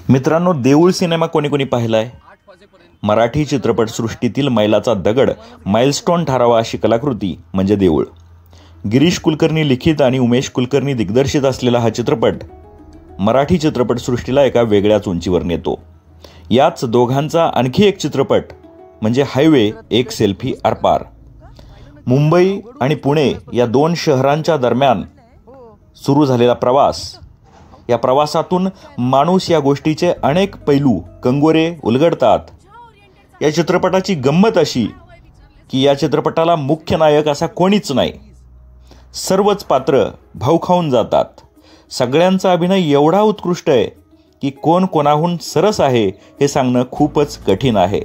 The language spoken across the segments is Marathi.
मित्रांनो, देऊळ सिनेमा कोणी कोणी पाहिलाय? मराठी चित्रपटसृष्टीतील मैलाचा दगड, माइलस्टोन ठरावा अशी कलाकृती म्हणजे देऊळ. गिरीश कुलकर्णी लिखित आणि उमेश कुलकर्णी दिग्दर्शित असलेला हा चित्रपट मराठी चित्रपटसृष्टीला एका वेगळ्याच उंचीवर नेतो. याच दोघांचा आणखी एक चित्रपट म्हणजे हायवे एक सेल्फी आरपार. मुंबई आणि पुणे या दोन शहरांच्या दरम्यान सुरू झालेला प्रवास, या प्रवासातून माणूस या गोष्टीचे अनेक पैलू कंगोरे उलगडतात. या चित्रपटाची गंमत अशी की या चित्रपटाला मुख्य नायक असा कोणीच नाही. सर्वच पात्र भाव खाऊन जातात. सगळ्यांचा अभिनय एवढा उत्कृष्ट आहे की कोण कोणाहून सरस आहे हे सांगणं खूपच कठीण आहे.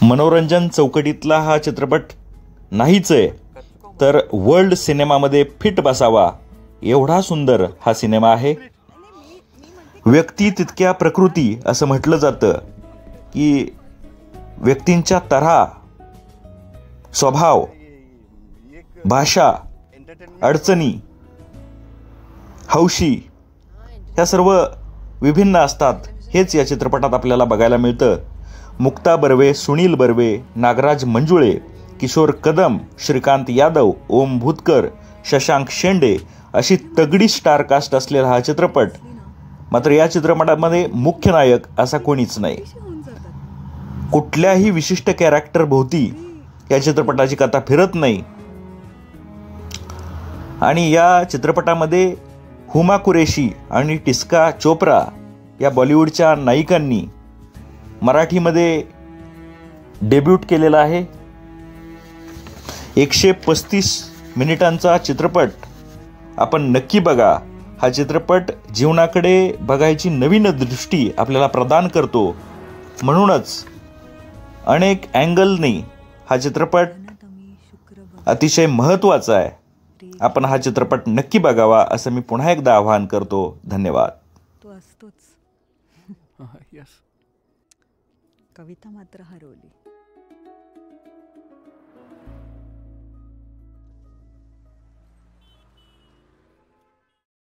मनोरंजन चौकटीतला हा चित्रपट नाहीच आहे, तर वर्ल्ड सिनेमामध्ये फिट बसावा एवढा सुंदर हा सिनेमा आहे. व्यक्ती तितक्या प्रकृती असं म्हटलं जातं की व्यक्तींच्या तऱ्हा, स्वभाव, भाषा, अडचणी, हौशी ह्या सर्व विभिन्न असतात. हेच या चित्रपटात आपल्याला बघायला मिळतं. मुक्ता बर्वे, सुनील बर्वे, नागराज मंजुळे, किशोर कदम, श्रीकांत यादव, ओम भूतकर, शशांक शेंडे अशी तगडी स्टार कास्ट असलेला हा चित्रपट. मात्र या चित्रपटामध्ये मुख्य नायक असा कोणीच नाही. कुठल्याही विशिष्ट कॅरेक्टर भोवती या चित्रपटाची कथा फिरत नाही. आणि या चित्रपटामध्ये हुमा कुरेशी आणि टिस्का चोप्रा या बॉलिवूडच्या नायिकांनी मराठीमध्ये डेब्यूट केलेला आहे. 135 मिनिटांचा चित्रपट आपण नक्की बघा. हा चित्रपट जीवनाकडे बघायची नवीन दृष्टी आपल्याला प्रदान करतो. म्हणूनच अनेक अँगलने हा चित्रपट अतिशय महत्त्वाचा आहे. आपण हा चित्रपट नक्की बघावा असं मी पुन्हा एकदा आवाहन करतो. धन्यवाद. तो असतोच. कविता मात्र हरवली.